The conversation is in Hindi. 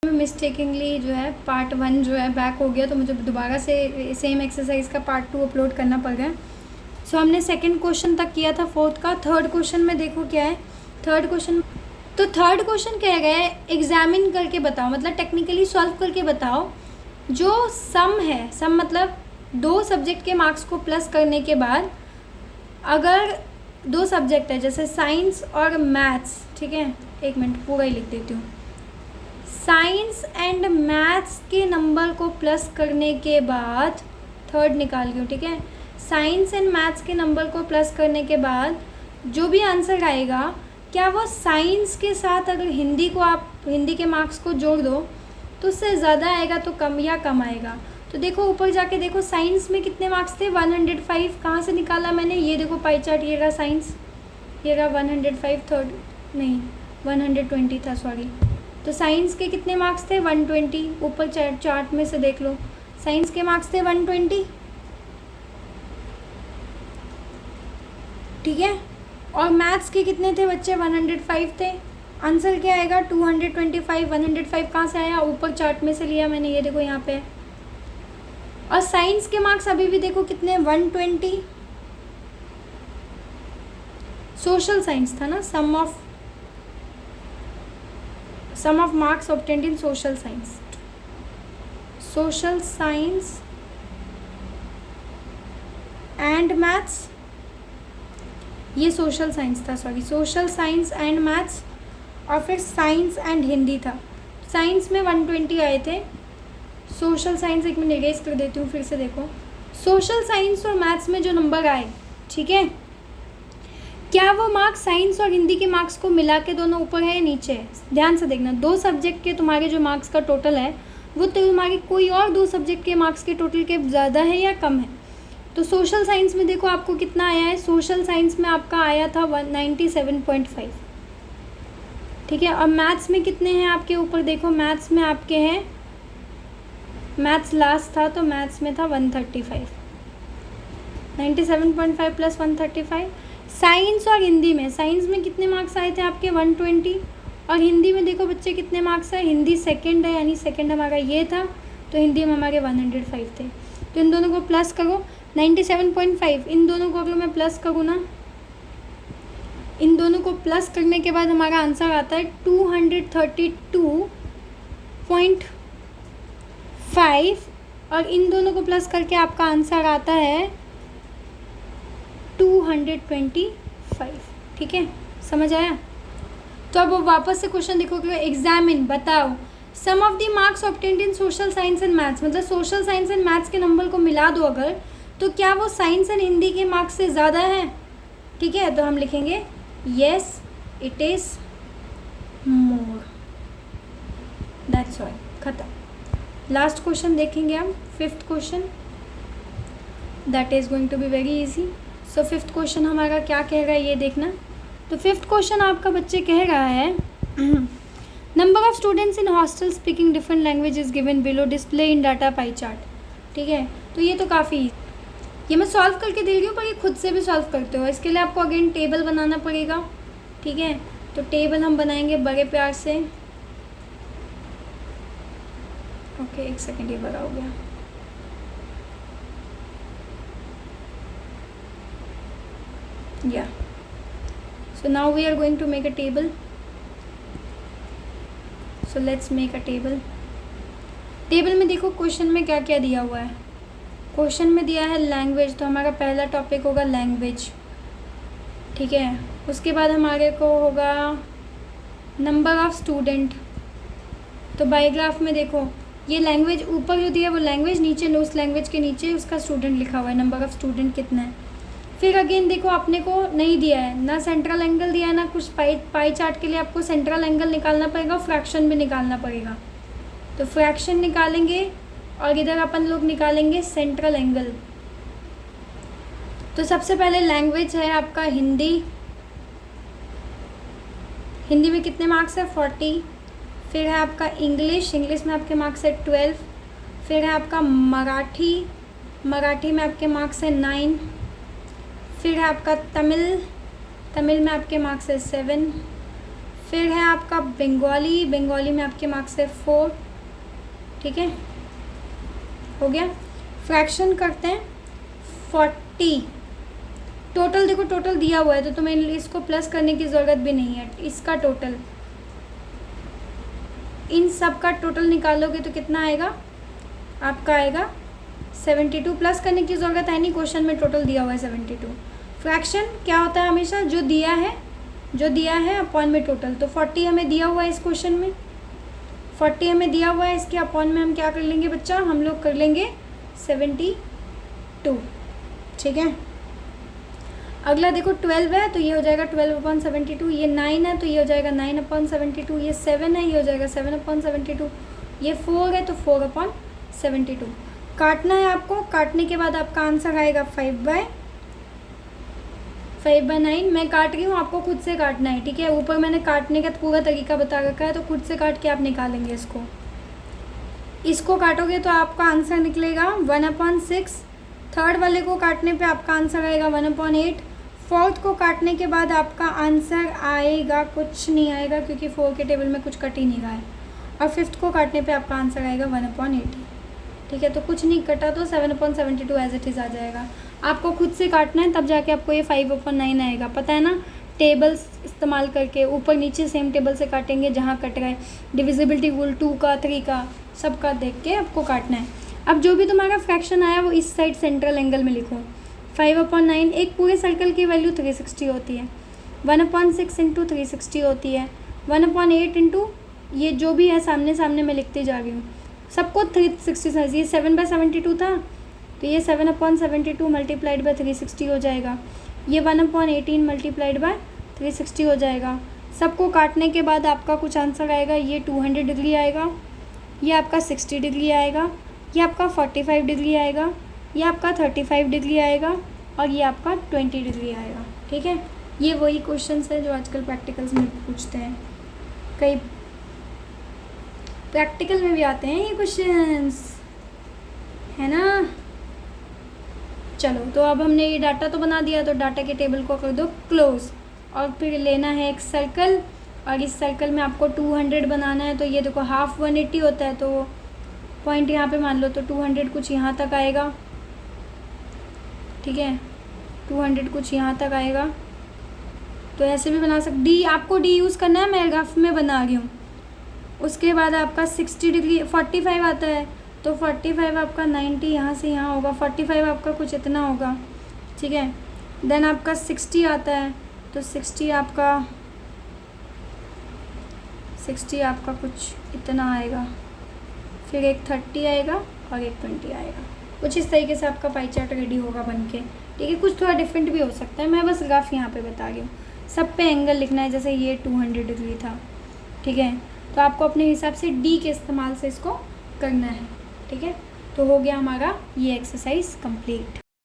मिस्टेकिंगली जो है पार्ट 1 जो है बैक हो गया, तो मुझे दोबारा से सेम एक्सरसाइज का पार्ट 2 अपलोड करना पड़ गया। सो हमने सेकंड क्वेश्चन तक किया था फोर्थ का। थर्ड क्वेश्चन में देखो क्या है। थर्ड क्वेश्चन कह रहा है एग्जामिन करके बताओ, मतलब टेक्निकली सॉल्व करके बताओ। जो सम है, सम मतलब 2 सब्जेक्ट के मार्क्स को प्लस करने के बाद अगर 2 सब्जेक्ट है जैसे साइंस और मैथ्स, ठीक है, एक मिनट पूरा ही लिख देती हूँ। साइंस एंड मैथ्स के नंबर को प्लस करने के बाद थर्ड निकाल गई हूँ, ठीक है। साइंस एंड मैथ्स के नंबर को प्लस करने के बाद जो भी आंसर आएगा, क्या वो साइंस के साथ अगर हिंदी के मार्क्स को जोड़ दो तो उससे ज़्यादा आएगा तो कम या कम आएगा। तो देखो ऊपर जाके देखो साइंस में कितने मार्क्स थे 105, कहाँ से निकाला मैंने, ये देखो पाई चार्ट, ये रहा साइंस, ये रहा 105, थर्ड नहीं 120 था, सॉरी। तो साइंस के कितने मार्क्स थे 120, ऊपर चार्ट में से देख लो, साइंस के मार्क्स थे 120, ठीक है। और मैथ्स के कितने थे बच्चे 105 थे। आंसर क्या आएगा 225। 105 कहाँ से आया, ऊपर चार्ट में से लिया मैंने, ये देखो यहाँ पे। और साइंस के मार्क्स अभी भी देखो कितने 120। सोशल साइंस था ना, sum of marks obtained in social science. Social science and maths, ये सोशल साइंस था, sorry, social science and maths. और फिर साइंस एंड हिंदी था। साइंस में 120 आए थे, सोशल साइंस, एक मिनट इरेज कर देती हूँ फिर से देखो। सोशल साइंस और मैथ्स में जो नंबर आए, ठीक है, क्या वो मार्क्स साइंस और हिंदी के मार्क्स को मिला के दोनों ऊपर है या नीचे है। ध्यान से देखना, 2 सब्जेक्ट के तुम्हारे जो मार्क्स का टोटल है वो तुम्हारे कोई और 2 सब्जेक्ट के मार्क्स के टोटल के ज़्यादा है या कम है। तो सोशल साइंस में देखो आपको कितना आया है, सोशल साइंस में आपका आया था 197.5, ठीक है। और मैथ्स में कितने हैं आपके ऊपर देखो, मैथ्स में आपके हैं, मैथ्स लास्ट था तो मैथ्स में था 135, 97.5 प्लस 135। साइंस और हिंदी में, साइंस में कितने मार्क्स आए थे आपके 120, और हिंदी में देखो बच्चे कितने मार्क्स आए, हिंदी सेकंड है, यानी सेकंड हमारा ये था, तो हिंदी में हमारे 105 थे। तो इन दोनों को प्लस करो, 97.5, इन दोनों को अगर मैं प्लस करूँ ना, इन दोनों को प्लस करने के बाद हमारा आंसर आता है 232.5, और इन दोनों को प्लस करके आपका आंसर आता है 225, ठीक है, समझ आया। तो अब वापस से क्वेश्चन देखोगे, एग्जामिन बताओ sum of the marks obtained in social science and maths, मतलब सोशल साइंस एंड मैथ्स के नंबर को मिला दो अगर, तो क्या वो साइंस एंड हिंदी के मार्क्स से ज़्यादा है, ठीक है। तो हम लिखेंगे yes it is more, that's all, खत्म। लास्ट क्वेश्चन देखेंगे हम, 5th question, that is going to be very easy. So 5th question हमारा क्या कह रहा है ये देखना। तो 5th क्वेश्चन आपका बच्चे कह रहा है number of students in hostel speaking different language is given below, display in data pie chart, ठीक है। तो ये तो काफ़ी, ये मैं सॉल्व करके दे रही हूँ पर ये खुद से भी सॉल्व करते हो, इसके लिए आपको अगेन टेबल बनाना पड़ेगा, ठीक है। तो टेबल हम बनाएंगे बड़े प्यार से, ओके, एक सेकेंड, ये बड़ा हो गया। Yeah, so now we are going to make a table. So let's make a table. Table में देखो क्वेश्चन में क्या क्या दिया हुआ है। क्वेश्चन में दिया है लैंग्वेज, तो हमारा पहला टॉपिक होगा लैंग्वेज, ठीक है। उसके बाद हमारे को होगा नंबर ऑफ स्टूडेंट, तो बायोग्राफ में देखो ये लैंग्वेज ऊपर जो दिया है वो लैंग्वेज, नीचे उस लैंग्वेज के नीचे उसका स्टूडेंट लिखा हुआ है, नंबर ऑफ स्टूडेंट कितना है। फिर अगेन देखो अपने को नहीं दिया है ना सेंट्रल एंगल दिया है ना कुछ, पाई चार्ट के लिए आपको सेंट्रल एंगल निकालना पड़ेगा, फ्रैक्शन भी निकालना पड़ेगा। तो फ्रैक्शन निकालेंगे और इधर अपन लोग निकालेंगे सेंट्रल एंगल। तो सबसे पहले लैंग्वेज है आपका हिंदी, हिंदी में कितने मार्क्स है 40। फिर है आपका इंग्लिश, इंग्लिश में आपके मार्क्स है 12। फिर है आपका मराठी, मराठी में आपके मार्क्स है 9। फिर है आपका तमिल, तमिल में आपके मार्क्स है 7। फिर है आपका बंगाली, बंगाली में आपके मार्क्स है 4, ठीक है, हो गया। फ्रैक्शन करते हैं 40, टोटल देखो टोटल दिया हुआ है तो तुम्हें इसको प्लस करने की ज़रूरत भी नहीं है। इसका टोटल, इन सब का टोटल निकालोगे तो कितना आएगा आपका, आएगा 72। प्लस करने की ज़रूरत है नहीं, क्वेश्चन में टोटल दिया हुआ है 72। फ्रैक्शन क्या होता है हमेशा, जो दिया है अपॉन में टोटल। तो 40 हमें दिया हुआ है इस क्वेश्चन में, 40 हमें दिया हुआ है, इसके अपॉन में हम क्या कर लेंगे बच्चा, हम लोग कर लेंगे 72, ठीक है। अगला देखो 12 है तो ये हो जाएगा 12/72, ये 9 है तो ये हो जाएगा 9/72, ये 7 है ये हो जाएगा 7/72, ये 4 है तो 4/72। काटना है आपको, काटने के बाद आपका आंसर आएगा 5/9। मैं काट रही हूँ, आपको खुद से काटना है, ठीक है। ऊपर मैंने काटने का पूरा तरीका बता रखा है, तो खुद से काट के आप निकालेंगे इसको काटोगे तो आपका आंसर निकलेगा 1/6। थर्ड वाले को काटने पे आपका आंसर आएगा 1/8। फोर्थ को काटने के बाद आपका आंसर आएगा, कुछ नहीं आएगा क्योंकि 4 के टेबल में कुछ कट ही नहीं रहा है। और फिफ्थ को काटने पे आपका आंसर आएगा 1/80, ठीक है। तो कुछ नहीं कटा तो 7/72 एज इट इज़ आ जाएगा। आपको खुद से काटना है तब जाके आपको ये 5/9 आएगा, पता है ना। टेबल्स इस्तेमाल करके ऊपर नीचे सेम टेबल से काटेंगे जहाँ कट रहा है। डिविजिबिलिटी रूल 2 का 3 का सबका देख के आपको काटना है। अब जो भी तुम्हारा फ्रैक्शन आया वो इस साइड सेंट्रल एंगल में लिखो। 5/9 एक पूरे सर्कल की वैल्यू 360 होती है, 1/6 इंटू 360 होती है, 1/8 इंटू ये जो भी है सामने सामने मैं लिखती जा रही हूँ सबको 360। ये 7/72 था तो ये 7/72 मल्टीप्लाइड बाय 360 हो जाएगा। ये 1/18 मल्टीप्लाइड बाय 360 हो जाएगा। सबको काटने के बाद आपका कुछ आंसर आएगा, ये 200 डिग्री आएगा, ये आपका 60 डिग्री आएगा, ये आपका 45 डिग्री आएगा, ये आपका 35 डिग्री आएगा और ये आपका 20 डिग्री आएगा, ठीक है। ये वही क्वेश्चंस है जो आजकल प्रैक्टिकल्स में पूछते हैं, कई प्रैक्टिकल में भी आते हैं ये क्वेश्चंस, है ना। चलो तो अब हमने ये डाटा तो बना दिया, तो डाटा के टेबल को कर दो क्लोज और फिर लेना है एक सर्कल और इस सर्कल में आपको 200 बनाना है। तो ये देखो हाफ 180 होता है तो पॉइंट यहाँ पे मान लो, तो 200 कुछ यहाँ तक आएगा, ठीक है। 200 कुछ यहाँ तक आएगा, तो ऐसे भी बना सकते। डी आपको डी यूज़ करना है, मैं ग्राफ में बना रही हूँ। उसके बाद आपका 60 डिग्री 45 आता है तो 45 आपका 90 यहाँ से यहाँ होगा, 45 आपका कुछ इतना होगा, ठीक है। देन आपका 60 आता है तो 60 आपका कुछ इतना आएगा, फिर एक 30 आएगा और एक 20 आएगा। कुछ इस तरीके से आपका पाई चार्ट रेडी होगा बन के, ठीक है। कुछ थोड़ा डिफरेंट भी हो सकता है, मैं बस ग्राफ यहाँ पे बता रही हूँ। सब पे एंगल लिखना है, जैसे ये 200 डिग्री था, ठीक है। तो आपको अपने हिसाब से डी के इस्तेमाल से इसको करना है, ठीक है। तो हो गया हमारा ये एक्सरसाइज कंप्लीट।